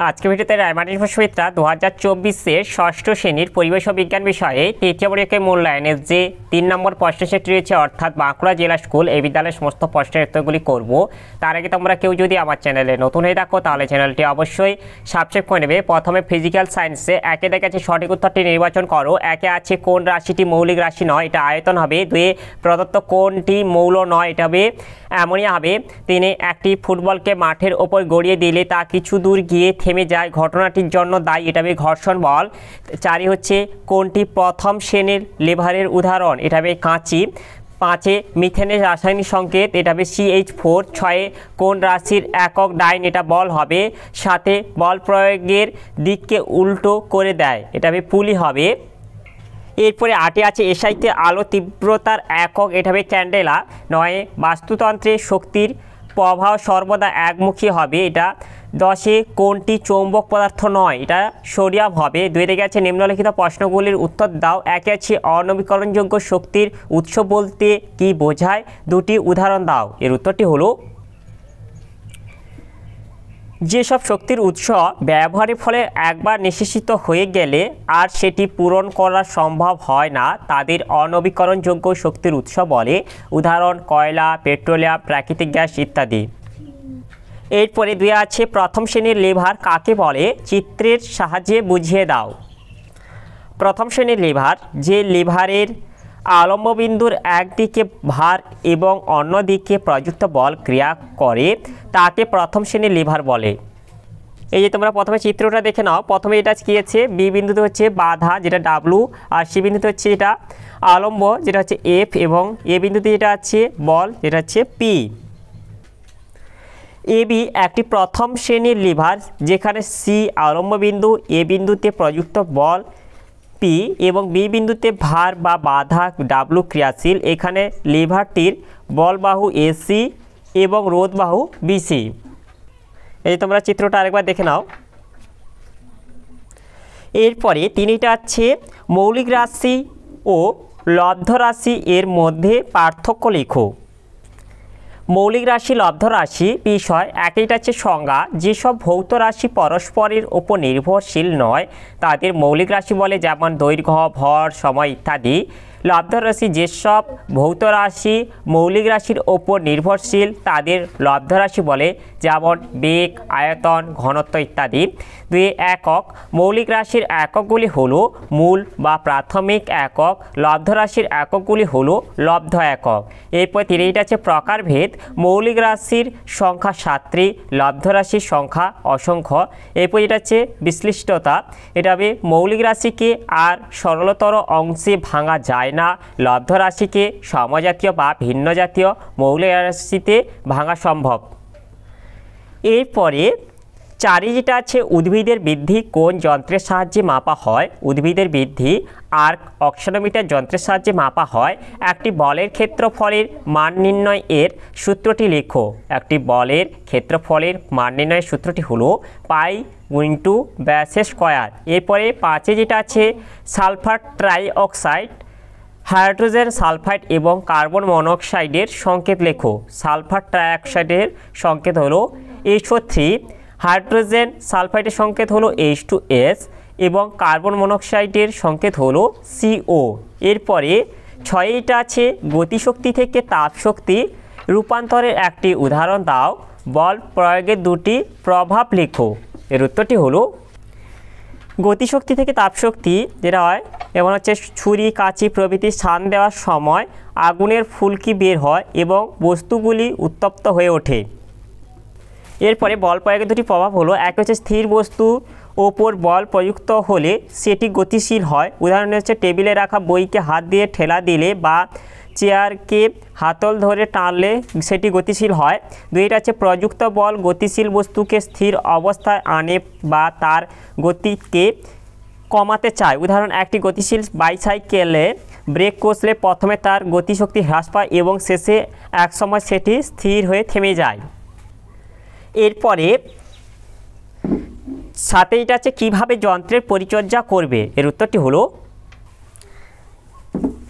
আজকে ভিডিওতে রায়মার্টিন সুমিত্রা 2024-এর ষষ্ঠ শ্রেণীর পরিবেশ ও বিজ্ঞান বিষয়ে তৃতীয় পরীক্ষায় মূল্যায়নের যে 3 নম্বর প্রশ্ন সেট রয়েছে অর্থাৎ বাঁকুড়া জেলা স্কুল এই বিদ্যালয়ের সমস্ত প্রশ্নের উত্তরগুলি করব। তার আগে তোমরা কেউ যদি আমার চ্যানেলে নতুন হয়ে থাকো তাহলে চ্যানেলটি অবশ্যই সাবস্ক্রাইব করে নেবে। প্রথমে ফিজিক্যাল সায়েন্সে একে দেখাচ্ছে সঠিক উত্তরটি নির্বাচন করো। একে আছে কোন রাশিটি মৌলিক রাশি নয়, এটা আয়তন হবে। দুয়ে প্রদত্ত কোনটি মৌল নয়, এটা হবে অ্যামোনিয়া হবে। তিনে একটি ফুটবলকে মাঠের ওপর গড়িয়ে দিলে তা কিছু দূর গিয়ে থেমে যায়, ঘটনাটির জন্য দায়ী, এটা হবে ঘর্ষণ বল। চারি হচ্ছে কোনটি প্রথম শ্রেণীর লেভারের উদাহরণ, এটা হবে কাঁচি। পাঁচে মিথেনের রাসায়নিক সংকেত, এটা হবে CH4। ছয়ে কোন রাশির একক ডাইন, এটা বল হবে। সাথে বল প্রয়োগের দিককে উল্টো করে দেয়, এটা হবে পুলি হবে। এরপরে আটে আছে এসআইতে আলো তীব্রতার একক, এটা হবে ক্যান্ডেলা। নয়ে বাস্তুতন্ত্রে শক্তির প্রবাহ সর্বদা একমুখী হবে, এটা। দশে কোনটি চৌম্বক পদার্থ নয়, এটা সোডিয়াম হবে। দুই থেকে আছে নিম্নলিখিত প্রশ্নগুলির উত্তর দাও। একে আছে অনবীকরণযোগ্য শক্তির উৎস বলতে কি বোঝায়, দুটি উদাহরণ দাও। এর উত্তরটি হলো যেসব শক্তির উৎস ব্যবহারের ফলে একবার নিঃশেষিত হয়ে গেলে আর সেটি পূরণ করা সম্ভব হয় না তাদের অনবীকরণযোগ্য শক্তির উৎস বলে। উদাহরণ কয়লা, পেট্রোলিয়াম, প্রাকৃতিক গ্যাস ইত্যাদি। এরপরে দুই আছে প্রথম শ্রেণীর লিভার কাকে বলে, চিত্রের সাহায্যে বুঝিয়ে দাও। প্রথম শ্রেণীর লিভার যে লিভারের আলম্ববিন্দুর একদিকে ভার এবং অন্যদিকে প্রযুক্ত বল ক্রিয়া করে তাকে প্রথম শ্রেণীর লিভার বলে। এই যে তোমরা প্রথমে চিত্রটা দেখে নাও। প্রথমে এটা কি আছে, বি বিন্দুতে হচ্ছে বাধা যেটা ডাব্লু, আর সি বিন্দুতে হচ্ছে এটা আলম্ব যেটা হচ্ছে এফ, এবং এ বিন্দুতে যেটা আছে বল যেটা হচ্ছে পি। এবি একটি প্রথম শ্রেণীর লিভার যেখানে সি আলম্ব বিন্দু, এ বিন্দুতে প্রযুক্ত বল পি এবং বি বিন্দুতে ভার বা বাধা ডাব্লু ক্রিয়াশীল। এখানে লিভারটির বলবাহু এসি এবং রোধবাহু বিসি। এই তোমরা চিত্রটা আরেকবার দেখে নাও। এরপরে তিনটা আছে মৌলিক রাশি ও লব্ধ রাশি এর মধ্যে পার্থক্য লেখো। মৌলিক রাশি লব্ধ রাশি বিষয় একইটা হচ্ছে সংজ্ঞা। যেসব ভৌত রাশি পরস্পরের ওপর নির্ভরশীল নয় তাদের মৌলিক রাশি বলে, যেমন দৈর্ঘ্য, ভর, সময় ইত্যাদি। লব্ধ রাশি যেসব ভৌত রাশি মৌলিক রাশির ওপর নির্ভরশীল তাদের লব্ধ রাশি বলে, যেমন বেগ, আয়তন, ঘনত্ব ইত্যাদি। দুই একক মৌলিক রাশির এককগুলি হলো মূল বা প্রাথমিক একক, লব্ধ রাশির এককগুলি হলো লব্ধ একক। এরপর তিনটা আছে প্রকারভেদ। মৌলিক রাশির সংখ্যা 7টি, লব্ধ রাশির সংখ্যা অসংখ্য। এরপর এটা হচ্ছে বিশ্লিষ্টতা, এটা হবে মৌলিক রাশিকে আর সরলতর অংশে ভাঙা যায় না, লব্ধ রাশিকে সমজাতীয় বা ভিন্ন জাতীয় মৌলিক রাশিতে ভাঙা সম্ভব। এরপরে চারি যেটা আছে উদ্ভিদের বৃদ্ধি কোন যন্ত্রের সাহায্যে মাপা হয়, উদ্ভিদের বৃদ্ধি আর্ক অক্সিনোমিটার যন্ত্রের সাহায্যে মাপা হয়। একটি বলের ক্ষেত্রফলের মান নির্ণয় এর সূত্রটি লেখো। একটি বলের ক্ষেত্রফলের মান নির্ণয়ের সূত্রটি হলো পাই ইন্টু ব্যাসের স্কয়ার। এরপরে পাঁচে যেটা আছে sulphur try oxide, hydrogen sulphide এবং কার্বন মনোক্সাইডের সংকেত লেখো। সালফার ট্রাইঅক্সাইডের সংকেত হলো H3, হাইড্রোজেন সালফাইডের সংকেত হলো H2S এবং কার্বন মনোক্সাইডের সংকেত হলো CO। এরপরে ছয়টা আছে গতিশক্তি থেকে তাপশক্তি রূপান্তরের একটি উদাহরণ দাও। বল প্রয়োগের দুটি প্রভাব লেখো। এর উত্তরটি হলো গতিশক্তি থেকে তাপশক্তি যেটা হয় যেমন হচ্ছে ছুরি, কাঁচি প্রভৃতি স্থান দেওয়ার সময় আগুনের ফুলকি বের হয় এবং বস্তুগুলি উত্তপ্ত হয়ে ওঠে। এরপরে বল প্রয়োগের দুটি প্রভাব হলো, এক হচ্ছে স্থির বস্তু ওপর বল প্রযুক্ত হলে সেটি গতিশীল হয়। উদাহরণ হচ্ছে টেবিলে রাখা বইকে হাত দিয়ে ঠেলা দিলে বা চেয়ারকে হাতল ধরে টানলে সেটি গতিশীল হয়। দুইটা আছে প্রযুক্ত বল গতিশীল বস্তুকে স্থির অবস্থায় আনে বা তার গতিকে কমাতে চায়। উদাহরণ একটি গতিশীল বাইসাইকেলে ব্রেক কষলে প্রথমে তার গতিশক্তি হ্রাস পায় এবং শেষে একসময় সেটি স্থির হয়ে থেমে যায়। এরপরে সাথে এটা আছে কীভাবে যন্ত্রের পরিচর্যা করবে। এর উত্তরটি হলো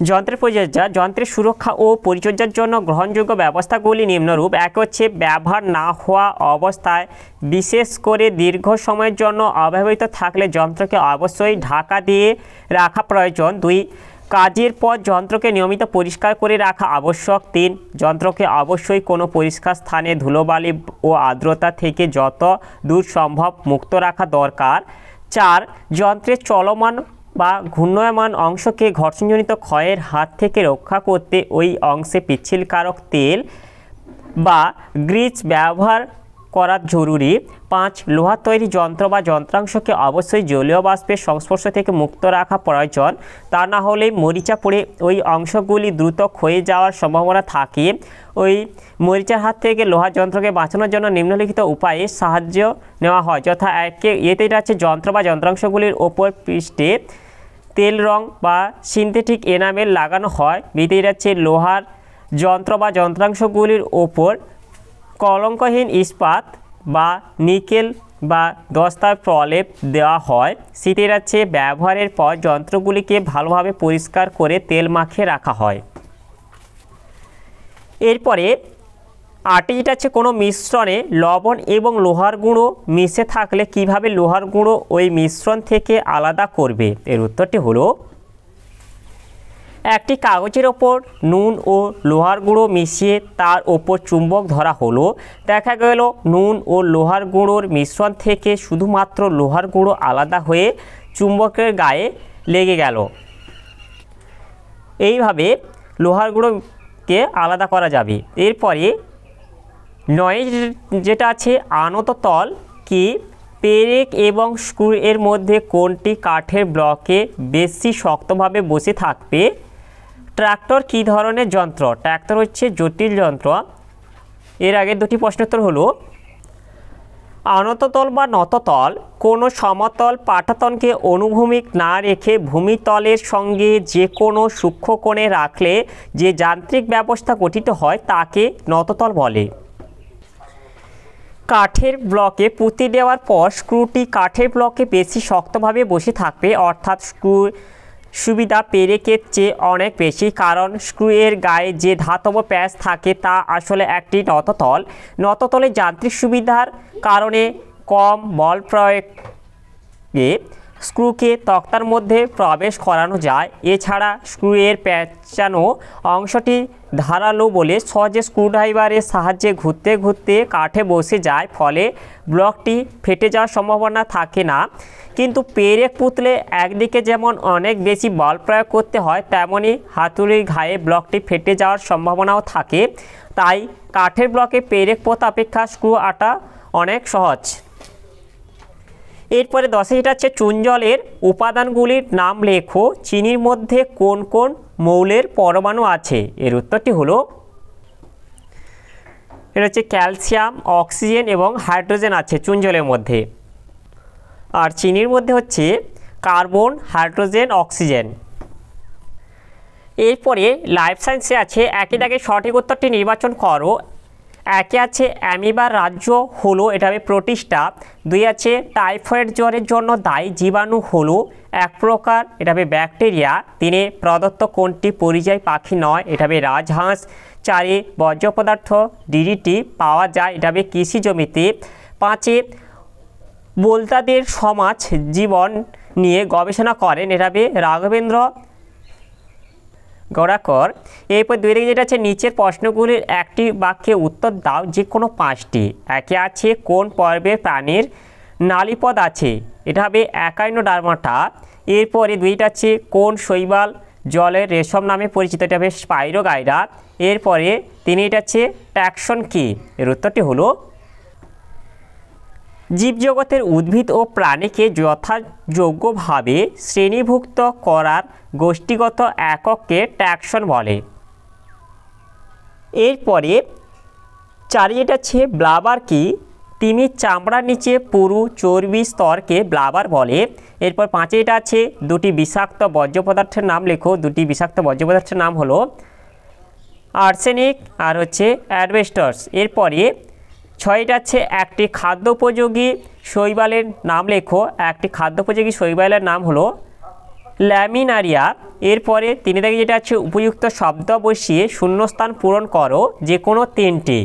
যন্ত্রের পরিচর্যা, যন্ত্রের সুরক্ষা ও পরিচর্যার জন্য গ্রহণযোগ্য ব্যবস্থাগুলি নিম্নরূপ। এক হচ্ছে ব্যবহার না হওয়া অবস্থায় বিশেষ করে দীর্ঘ সময়ের জন্য অব্যবহৃত থাকলে যন্ত্রকে অবশ্যই ঢাকা দিয়ে রাখা প্রয়োজন। 2, কাজের পর যন্ত্রকে নিয়মিত পরিষ্কার করে রাখা আবশ্যক। 3, যন্ত্রকে অবশ্যই কোনো পরিষ্কার স্থানে ধুলোবালি ও আর্দ্রতা থেকে যত দূর সম্ভব মুক্ত রাখা দরকার। 4, যন্ত্রের চলমান বা ঘূর্ণায়মান অংশকে ঘর্ষণজনিত ক্ষয়ের হাত থেকে রক্ষা করতে ওই অংশে পিচ্ছিলকারক তেল বা গ্রিজ ব্যবহার করা জরুরি। 5, লোহার তৈরি যন্ত্র বা যন্ত্রাংশকে অবশ্যই জলীয় বাষ্পের সংস্পর্শ থেকে মুক্ত রাখা প্রয়োজন, তা না হলে মরিচা পড়ে ওই অংশগুলি দ্রুত ক্ষয়ে যাওয়ার সম্ভাবনা থাকে। ওই মরিচার হাত থেকে লোহার যন্ত্রকে বাঁচানোর জন্য নিম্নলিখিত উপায়ে সাহায্য নেওয়া হয়, যথা এতে আছে যন্ত্র বা যন্ত্রাংশগুলির ওপর পৃষ্ঠে তেল রং বা সিনথেটিক এনামেল লাগানো হয়। বিতে যাচ্ছে লোহার যন্ত্র বা যন্ত্রাংশগুলির ওপর কলঙ্কহীন ইস্পাত বা নিকেল বা দস্তার প্রলেপ দেওয়া হয়। সিতে যাচ্ছে ব্যবহারের পর যন্ত্রগুলিকে ভালোভাবে পরিষ্কার করে তেল মাখিয়ে রাখা হয়। এরপরে 8 যেটা আছে কোনো মিশ্রণে লবণ এবং লোহার গুঁড়ো মিশে থাকলে কিভাবে লোহার গুঁড়ো ওই মিশ্রণ থেকে আলাদা করবে। এর উত্তরটি হলো, একটি কাগজের ওপর নুন ও লোহার গুঁড়ো মিশিয়ে তার ওপর চুম্বক ধরা হলো। দেখা গেল নুন ও লোহার গুঁড়োর মিশ্রণ থেকে শুধুমাত্র লোহার গুঁড়ো আলাদা হয়ে চুম্বকের গায়ে লেগে গেল। এইভাবে লোহার গুঁড়োকে আলাদা করা যাবে। এরপরে 9 যেটা আছে আনত তল কি পেরেক এবং স্ক্রু এর মধ্যে কোনটি কাঠের ব্লকে বেশি শক্তভাবে বসে থাকবে। ট্রাক্টর কী ধরনের যন্ত্র? ট্রাক্টর হচ্ছে জটিল যন্ত্র। এর আগে দুটি প্রশ্নোত্তর হলো, আনততল বা নততল কোনো সমতল পাটাতনকে অনুভূমিক না রেখে ভূমিতলের সঙ্গে যে কোনো সূক্ষ্ম কোণে রাখলে যে যান্ত্রিক ব্যবস্থা গঠিত হয় তাকে নততল বলে। কাঠের ব্লকে পুঁতি দেওয়ার পর স্ক্রুটি কাঠের ব্লকে বেশি শক্তভাবে বসে থাকবে, অর্থাৎ স্ক্রু সুবিধা পেরেকের চেয়ে অনেক বেশি, কারণ স্ক্রু এর গায়ে যে ধাতব প্যাঁচ থাকে তা আসলে একটি নততল। নততলের যান্ত্রিক সুবিধার কারণে কম বল প্রয়োগে স্ক্রুকে তক্তার মধ্যে প্রবেশ করানো যায়। এছাড়া স্ক্রু এর পেঁচানো অংশটি ধারালো বলে সহজে স্ক্রুড্রাইভারের সাহায্যে ঘুরতে ঘুরতে কাঠে বসে যায়, ফলে ব্লকটি ফেটে যাওয়ার সম্ভাবনা থাকে না। কিন্তু পেরেক পুতলে একদিকে যেমন অনেক বেশি বল প্রয়োগ করতে হয়, তেমনি হাতুড়ির ঘায়ে ব্লকটি ফেটে যাওয়ার সম্ভাবনাও থাকে। তাই কাঠের ব্লকে পেরেক পোতা অপেক্ষা স্ক্রু আটা অনেক সহজ। এরপরে 10 যেটা হচ্ছে চুন জলের উপাদানগুলির নাম লেখো। চিনির মধ্যে কোন কোন মৌলের পরমাণু আছে? এর উত্তরটি হলো, এটা হচ্ছে ক্যালসিয়াম, অক্সিজেন এবং হাইড্রোজেন আছে চুন জলের মধ্যে। আর চিনির মধ্যে হচ্ছে কার্বন, হাইড্রোজেন, অক্সিজেন। এরপরে লাইফ সায়েন্সে আছে একই দাগে সঠিক উত্তরটি নির্বাচন করো। একে আছে অ্যামিবার রাজ্য হলো, এটা হবে প্রোটিস্টা। 2 আছে টাইফয়েড জ্বরের জন্য দায়ী জীবাণু হলো এক প্রকার, এটা হবে ব্যাকটেরিয়া। 3 প্রদত্ত কোনটি পরিযায়ী পাখি নয়? এটা হবে রাজহাঁস। 4 বর্জ্য পদার্থ ডিডিটি পাওয়া যায়, এটা হবে কৃষি জমিতে। 5 বোলতাদের সমাজ জীবন নিয়ে গবেষণা করেন, এটা হবে রাঘবেন্দ্র গড়াকর। এরপর 2 দিকে যেটা আছে নিচের প্রশ্নগুলির একটি বাক্যে উত্তর দাও, যে কোনো 5টি। একে আছে কোন পর্বে প্রাণীর নালীপদ আছে? এটা হবে একাইনোডার্মাটা। এরপরে 2টা আছে কোন শৈবাল জলের রেশম নামে পরিচিত? এটা হবে স্পাইরোগাইরা। এরপরে 3টা আছে ট্যাক্সন কি? এর উত্তরটি হলো, জীবজগতের উদ্ভিদ ও প্রাণীকে যথাযোগ্যভাবে শ্রেণীভুক্ত করার গোষ্ঠীগত একককে ট্যাক্সন বলে। এরপরে 4 যেটা আছে ব্লাবার কি? তিমির চামড়ার নিচে পুরু চর্বি স্তরকে ব্লাবার বলে। এরপর 5 যেটা আছে দুটি বিষাক্ত বর্জ্য পদার্থের নাম লেখো। দুটি বিষাক্ত বর্জ্য পদার্থের নাম হলো আর্সেনিক আর হচ্ছে অ্যাসবেস্টস। এরপরে 6টা আছে একটি খাদ্যোপযোগী শৈবালের নাম লেখো। একটি খাদ্যোপযোগী শৈবালের নাম হলো ল্যামিনারিয়া। এরপরে 3 দাগে যেটা আছে উপযুক্ত শব্দ বসিয়ে শূন্যস্থান পূরণ করো যে কোনো 3টি।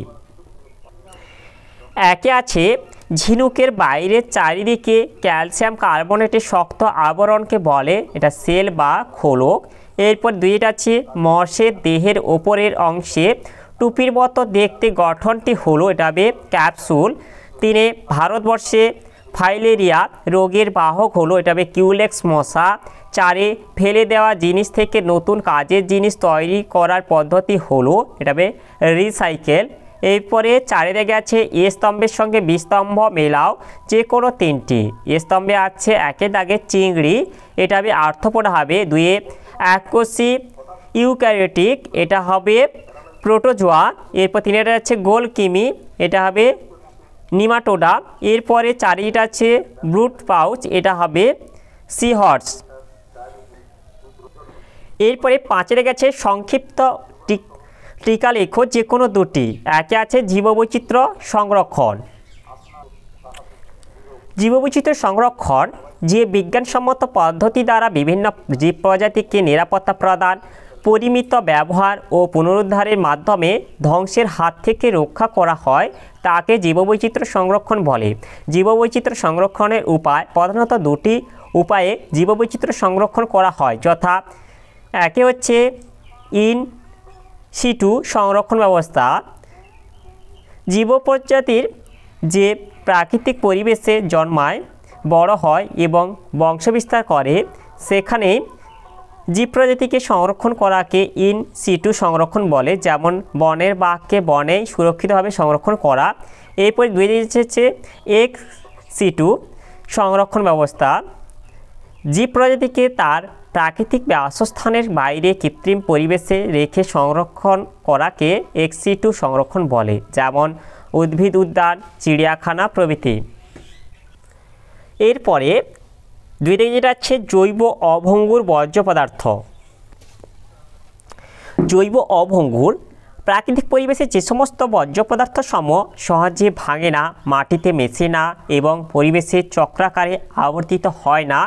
একে আছে ঝিনুকের বাইরের চারিদিকে ক্যালসিয়াম কার্বনেটের শক্ত আবরণকে বলে এটা সেল বা খোলক। এরপর 2 আছে মশের দেহের ওপরের অংশে টুপির মতো দেখতে গঠনটি হলো এটা হবে ক্যাপসুল। 3 ভারতবর্ষে ফাইলেরিয়া রোগের বাহক হলো এটা হবে কিউলেক্স মশা। 4 ফেলে দেওয়া জিনিস থেকে নতুন কাজের জিনিস তৈরি করার পদ্ধতি হলো এটা হবে রিসাইকেল। এরপরে 4 দাগে আছে এ স্তম্ভের সঙ্গে বি স্তম্ভ মেলাও যে কোনো 3টি। এ স্তম্ভে আছে 1 দাগে চিংড়ি এটা হবে আর্থ্রোপোডা হবে। 2 এককোষী ইউক্যারিওটিক এটা হবে প্রোটোজোয়া। এরপর 3 আছে গোলকিমি এটা হবে নিমাটোডা। এরপরে 4 আছে ব্রুট পাউচ এটা হবে সি হর্স। এরপরে 5 গেছে সংক্ষিপ্ত টিকা লেখো যে কোনো 2টি। একে আছে জীববৈচিত্র্য সংরক্ষণ। জীববৈচিত্র্য সংরক্ষণ যে বিজ্ঞানসম্মত পদ্ধতি দ্বারা বিভিন্ন জীব প্রজাতিকে নিরাপত্তা প্রদান, পরিমিত ব্যবহার ও পুনরুদ্ধারের মাধ্যমে ধ্বংসের হাত থেকে রক্ষা করা হয় তাকে জীববৈচিত্র্য সংরক্ষণ বলে। জীববৈচিত্র্য সংরক্ষণের উপায় প্রধানত 2টি উপায়ে জীববৈচিত্র্য সংরক্ষণ করা হয়, যথা একে হচ্ছে ইন সিটু সংরক্ষণ ব্যবস্থা। জীব প্রজাতির যে প্রাকৃতিক পরিবেশে জন্মায়, বড় হয় এবং বংশবিস্তার করে সেখানে জীব প্রজাতিকে সংরক্ষণ করাকে ইন সিটু সংরক্ষণ বলে, যেমন বনের বাঘকে বনেই সুরক্ষিতভাবে সংরক্ষণ করা। এরপর 2 হচ্ছে এক্স সিটু সংরক্ষণ ব্যবস্থা। জীব প্রজাতিকে তার প্রাকৃতিক বাসস্থানের বাইরে কৃত্রিম পরিবেশে রেখে সংরক্ষণ করাকে এক্স সিটু সংরক্ষণ বলে, যেমন উদ্ভিদ উদ্যান, চিড়িয়াখানা প্রভৃতি। এরপরে 2 দিকে যেটা আছে জৈব অভঙ্গুর বর্জ্য পদার্থ। জৈব অভঙ্গুর প্রাকৃতিক পরিবেশে যে সমস্ত বর্জ্য পদার্থ সহজে ভাঙে না, মাটিতে মেশে না এবং পরিবেশের চক্রাকারে আবর্তিত হয় না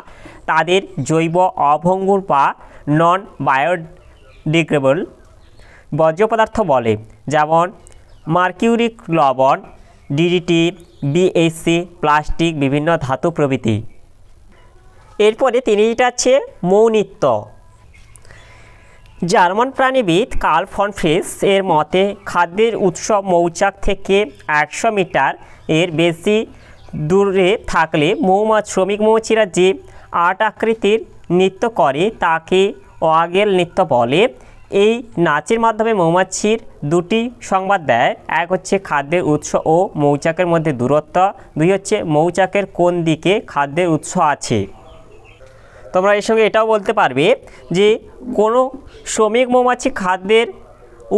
তাদের জৈব অভঙ্গুর বা নন বায়োডিগ্রেডেবল বর্জ্য পদার্থ বলে, যেমন মার্কিউরিক লবণ, ডিডিটি, বিএসসি, প্লাস্টিক, বিভিন্ন ধাতু প্রভৃতি। এরপরে 3 আছে মৌনিত্ব। জার্মান প্রাণীবিদ কার্ল ফন ফ্রিস এর মতে খাদ্যের উৎস মৌচাক থেকে 100 মিটার এর বেশি দূরে থাকলে শ্রমিক মৌমাছিরা যে 8 আকৃতির নৃত্য করে তাকে ওয়াগেল নৃত্য বলে। এই নাচের মাধ্যমে মৌমাছির 2টি সংবাদ দেয়, এক হচ্ছে খাদ্যের উৎস ও মৌচাকের মধ্যে দূরত্ব, 2 হচ্ছে মৌচাকের কোন দিকে খাদ্যের উৎস আছে। তোমরা এর সঙ্গে এটাও বলতে পারবে যে কোনো শ্রমিক মৌমাছি খাদ্যের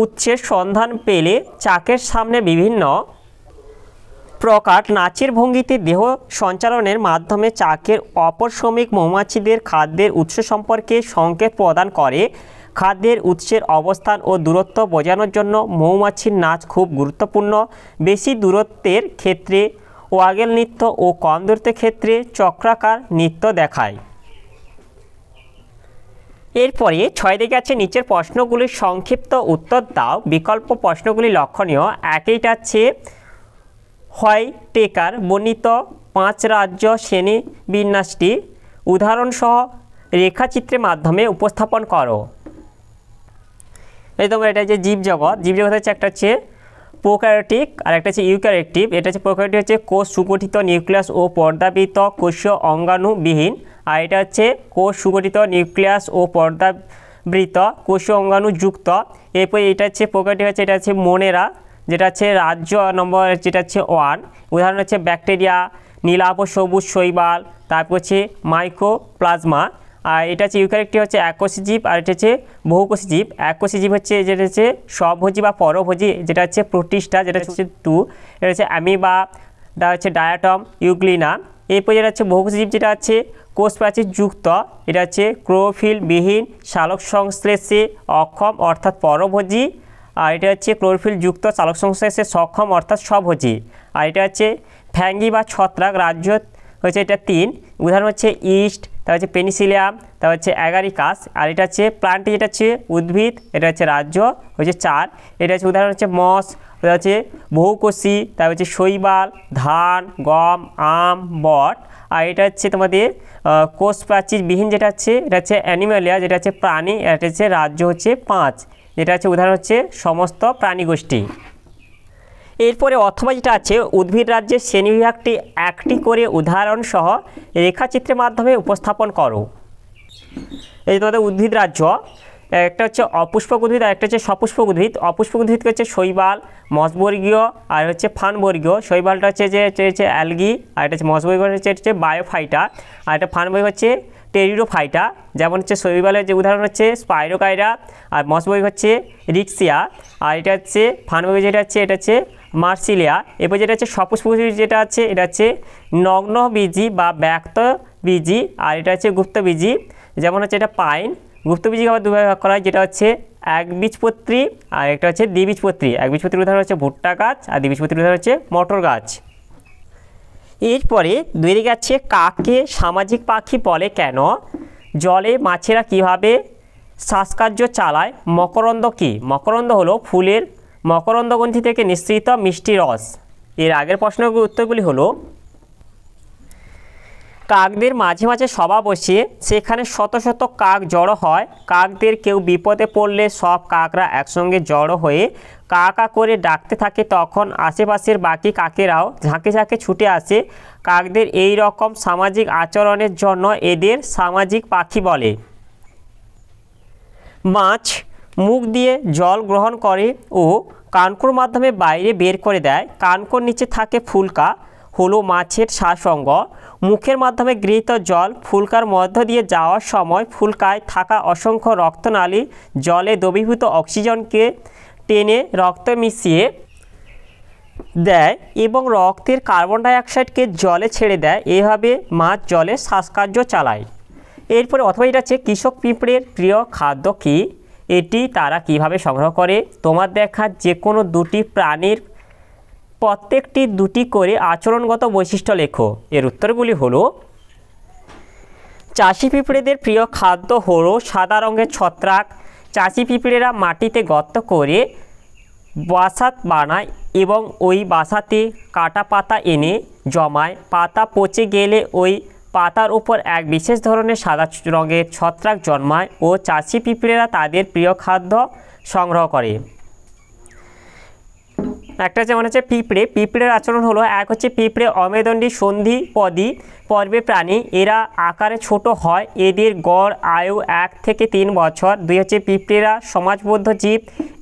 উৎসের সন্ধান পেলে চাকের সামনে বিভিন্ন প্রকার নাচের ভঙ্গিতে দেহ সঞ্চালনের মাধ্যমে চাকের অপর শ্রমিক মৌমাছিদের খাদ্যের উৎস সম্পর্কে সংকেত প্রদান করে। খাদ্যের উৎসের অবস্থান ও দূরত্ব বোঝানোর জন্য মৌমাছির নাচ খুব গুরুত্বপূর্ণ। বেশি দূরত্বের ক্ষেত্রে ওয়াগেল নৃত্য ও কম দূরত্বের ক্ষেত্রে চক্রাকার নৃত্য দেখায়। এরপরে 6 দিকে আছে নিচের প্রশ্নগুলির সংক্ষিপ্ত উত্তর দাও। বিকল্প প্রশ্নগুলি লক্ষণীয়। একইটা আছে হোয়াইটেকার বর্ণিত 5 রাজ্য শ্রেণী বিন্যাসটি উদাহরণসহ রেখাচিত্রের মাধ্যমে উপস্থাপন করো। এই তোমরা এটা যে জীবজগৎ হচ্ছে একটা হচ্ছে প্রোক্যারিওটিক আর একটা হচ্ছে ইউক্যারিওটিক। এটা হচ্ছে প্রোক্যারিওটিক হচ্ছে কোষ সুগঠিত নিউক্লিয়াস ও পর্দাবৃত কোষীয় অঙ্গাণুবিহীন, আর এটা হচ্ছে কোষ সুগঠিত নিউক্লিয়াস ও পর্দাবৃত কোষীয় অঙ্গাণুযুক্ত। এরপর এটা হচ্ছে প্রোক্যারিওটিক হচ্ছে এটা হচ্ছে মোনেরা, যেটা হচ্ছে রাজ্য নম্বর যেটা হচ্ছে 1। উদাহরণ হচ্ছে ব্যাকটেরিয়া, নীলাভ সবুজ শৈবাল, তারপর হচ্ছে মাইক্রোপ্লাজমা। আর এটা হচ্ছে ইউক্যারিওটিক হচ্ছে এককোষী জীব, আর এটা হচ্ছে বহুকোষী জীব। এককোষী জীব হচ্ছে যেটা হচ্ছে স্বভোজী বা পরভোজী, যেটা হচ্ছে প্রোটিস্টা, যেটা হচ্ছে 2। এটা হচ্ছে অ্যামিবা, এটা হচ্ছে ডায়াটম, ইউগ্লিনা। এরপর যেটা হচ্ছে বহুকোষী জীব যেটা হচ্ছে কোষ প্রাচীর যুক্ত, এটা হচ্ছে ক্লোরোফিলবিহীন, সালোক সংশ্লেষে অক্ষম অর্থাৎ পরভোজী। আর এটা হচ্ছে ক্লোরোফিল যুক্ত, সালোক সংশ্লেষে সক্ষম অর্থাৎ স্বভোজী। আর এটা হচ্ছে ফ্যাঙ্গি বা ছত্রাক রাজ্য হচ্ছে এটা 3। উদাহরণ হচ্ছে ইস্ট, তারপর হচ্ছে পেনিসিলিয়াম, তারপর হচ্ছে অ্যাগারিকাস, আর এটা হচ্ছে প্লান্টে, যেটা হচ্ছে উদ্ভিদ, এটা হচ্ছে রাজ্য হচ্ছে 4। এটা হচ্ছে উদাহরণ হচ্ছে মস, এটা হচ্ছে বহুকোষী, তারপর হচ্ছে শৈবাল, ধান, গম, আম, বট, আর এটা হচ্ছে তোমাদের কোষ প্রাচীরবিহীন, যেটা হচ্ছে এটা হচ্ছে অ্যানিমালিয়া, যেটা হচ্ছে প্রাণী, এটা হচ্ছে রাজ্য হচ্ছে 5, যেটা হচ্ছে উদাহরণ হচ্ছে সমস্ত প্রাণী গোষ্ঠী। এরপরে অথবা যেটা আছে উদ্ভিদ রাজ্যের শ্রেণীবিভাগটি একটি করে উদাহরণ সহ রেখাচিত্রের মাধ্যমে উপস্থাপন করো। এই তোমাদের উদ্ভিদ রাজ্য, একটা হচ্ছে অপুষ্পক উদ্ভিদ আর একটা হচ্ছে সপুষ্পক উদ্ভিদ। অপুষ্পক উদ্ভিদকে হচ্ছে শৈবাল, মসবর্গীয় আর হচ্ছে ফানবর্গীয়। শৈবালটা হচ্ছে যে অ্যালগি, আর এটা হচ্ছে মসবর্গীয় হচ্ছে বায়োফাইটা, আর এটা ফানবর্গীয় হচ্ছে টেরিডোফাইটা। যেমন হচ্ছে শৈবালের যে উদাহরণ হচ্ছে স্পাইরোকাইরা, আর মসবর্গীয় হচ্ছে রিক্সিয়া, আর এটা হচ্ছে ফানবর্গীয় যেটা হচ্ছে এটা হচ্ছে মার্সিলিয়া। এরপর যেটা হচ্ছে সপুষ্পক যেটা আছে এটা হচ্ছে নগ্নবীজি বা ব্যক্তবীজি, আর এটা হচ্ছে গুপ্তবীজি। যেমন হচ্ছে এটা পাইন। গুপ্তবীজি আবার দুভাবে ভাগ করা হয়, যেটা হচ্ছে একবীজপত্রী আর একটা হচ্ছে দ্বিবীজপত্রী। একবীজপত্রীর উদাহরণ হচ্ছে ভুট্টা গাছ, আর দ্বিবীজপত্রীর উদাহরণ হচ্ছে মটর গাছ। এরপরে দুই দিকে আছে কাকে সামাজিক পাখি বলে কেন, জলে মাছেরা কিভাবে শ্বাসকার্য চালায়, মকরন্দ কি? মকরন্দ হলো ফুলের মকরন্দগ্রন্থি থেকে নিঃসৃত মিষ্টি রস। এর আগের প্রশ্নের উত্তরগুলি হলো কাকদের মাঝে মাঝে সভা বসিয়ে সেখানে শত শত কাক জড়ো হয়। কাকদের কেউ বিপদে পড়লে সব কাকরা একসঙ্গে জড়ো হয়ে কা কা করে ডাকতে থাকে, তখন আশেপাশের বাকি কাকেরাও ঝাঁকে ঝাঁকে ছুটে আসে। কাকদের এই রকম সামাজিক আচরণের জন্য এদের সামাজিক পাখি বলে। মাছ মুখ দিয়ে জল গ্রহণ করে ও কানকোর মাধ্যমে বাইরে বের করে দেয়। কানকোর নিচে থাকে ফুলকা, হলো মাছের শ্বাসঅঙ্গ। মুখের মাধ্যমে গৃহীত জল ফুলকার মধ্য দিয়ে যাওয়ার সময় ফুলকায় থাকা অসংখ্য রক্তনালী জলে দ্রবীভূত অক্সিজেনকে টেনে রক্তে মিশিয়ে দেয় এবং রক্তের কার্বন ডাইঅক্সাইডকে জলে ছেড়ে দেয়। এভাবে মাছ জলে শ্বাসকার্য চালায়। এরপরে অথবা এটা হচ্ছে কৃষক পিঁপড়ের প্রিয় খাদ্য কি, এটি তারা কিভাবে সংগ্রহ করে। তোমার দেখা যে কোনো দুটি প্রাণীর প্রত্যেকটি দুটি করে আচরণগত বৈশিষ্ট্য লেখো। এর উত্তরগুলি হলো চাষি পিঁপড়েদের প্রিয় খাদ্য হলো সাদা রঙের ছত্রাক। চাষি পিঁপড়েরা মাটিতে গর্ত করে বাসা বানায় এবং ওই বাসাতে কাটা পাতা এনে জমায়। পাতা পচে গেলে ওই পাতার উপর এক বিশেষ ধরনের সাদা রঙের ছত্রাক জন্মায় ও চাষি পিঁপড়েরা তাদের প্রিয় খাদ্য সংগ্রহ করে। একটা যেমন হচ্ছে পিঁপড়ে। পিঁপড়ের আচরণ হলো এক হচ্ছে পিঁপড়ে অমেরুদণ্ডী সন্ধিপদী পর্বে প্রাণী, এরা আকারে ছোট হয়, এদের গড় আয়ু 1 থেকে 3 বছর। 2 হচ্ছে পিঁপড়েরা সমাজবদ্ধ জীব,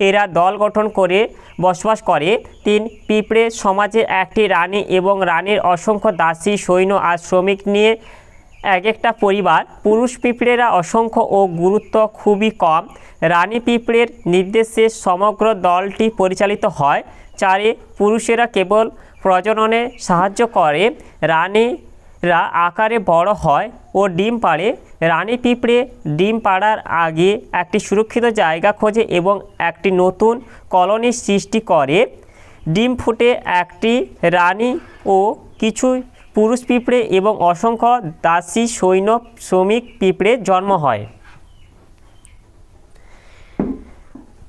এরা দল গঠন করে বসবাস করে। 3 পিঁপড়ে সমাজের একটি রানী এবং রানীর অসংখ্য দাসী, সৈন্য আর শ্রমিক নিয়ে এক একটা পরিবার। পুরুষ পিঁপড়েরা অসংখ্য ও গুরুত্ব খুবই কম। রানী পিঁপড়ের নির্দেশে সমগ্র দলটি পরিচালিত হয়। 4 পুরুষেরা কেবল প্রজননে সাহায্য করে। রানীরা আকারে বড় হয় ও ডিম পাড়ে। রানী পিঁপড়ে ডিম পাড়ার আগে একটি সুরক্ষিত জায়গা খোঁজে এবং একটি নতুন কলোনি সৃষ্টি করে। ডিম ফুটে একটি রানী ও কিছু পুরুষ পিঁপড়ে এবং অসংখ্য দাসী, সৈন্য, শ্রমিক পিঁপড়ে জন্ম হয়।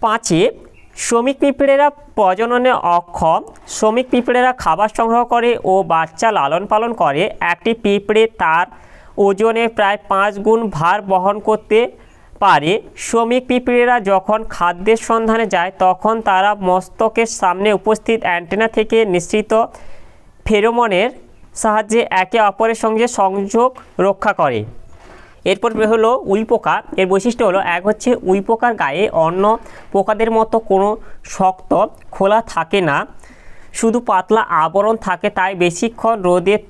5 শ্রমিক পিঁপড়েরা প্রজননে অক্ষম। শ্রমিক পিঁপড়েরা খাবার সংগ্রহ করে ও বাচ্চা লালন পালন করে। একটি পিঁপড়ে তার ওজনে প্রায় 5 গুণ ভার বহন করতে পারে। শ্রমিক পিঁপড়েরা যখন খাদ্যের সন্ধানে যায় তখন তারা মস্তকের সামনে উপস্থিত অ্যান্টেনা থেকে নিঃসৃত ফেরোমনের সাহায্যে একে অপরের সঙ্গে সংযোগ রক্ষা করে। এরপর হলো উই পোকা। এর বৈশিষ্ট্য হলো এক হচ্ছে উই পোকার গায়ে অন্য পোকাদের মতো কোনো শক্ত খোলা থাকে না, শুধু পাতলা আবরণ থাকে। তাই বেশিক্ষণ রোদের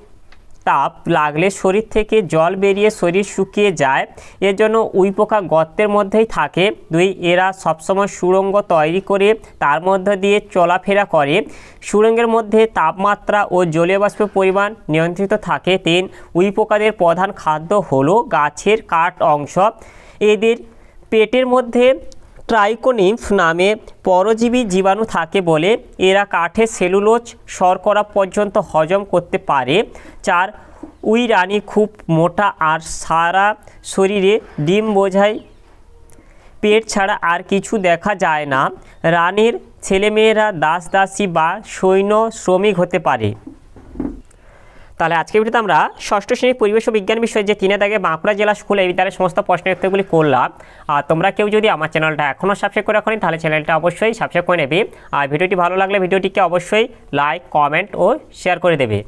তাপ লাগলে শরীর থেকে জল বেরিয়ে শরীর শুকিয়ে যায়। এর জন্য উই পোকা গর্তের মধ্যেই থাকে। 2 এরা সবসময় সুড়ঙ্গ তৈরি করে তার মধ্য দিয়ে চলাফেরা করে। সুড়ঙ্গের মধ্যে তাপমাত্রা ও জলীয় বাষ্পের পরিমাণ নিয়ন্ত্রিত থাকে। 3 উই পোকাদের প্রধান খাদ্য হলো গাছের কাঠ অংশ। এদের পেটের মধ্যে ট্রাইকোনিম্ফ নামে পরজীবী জীবাণু থাকে বলে এরা কাঠের সেলুলোজ শর্করা পর্যন্ত হজম করতে পারে। 4 উই রানী খুব মোটা আর সারা শরীরে ডিম বোঝাই পেট ছাড়া আর কিছু দেখা যায় না। রানীর ছেলেমেয়েরা দাস দাসী বা সৈন্য শ্রমিক হতে পারে। তাহলে আজকের ভিডিওতে আমরা ষষ্ঠ শ্রেণীর পরিবেশ ও বিজ্ঞান বিষয়ে যে 3 দাগে বাঁকুড়া জেলা স্কুল এই বিদ্যালয়ের সমস্ত প্রশ্নের উত্তরগুলি করলাম। আর তোমরা কেউ যদি আমার চ্যানেলটা এখনও সাবস্ক্রাইব করে রাখোনি তাহলে চ্যানেলটা অবশ্যই সাবস্ক্রাইব করে নেবে। আর ভিডিওটি ভালো লাগলে ভিডিওটিকে অবশ্যই লাইক, কমেন্ট ও শেয়ার করে দেবে।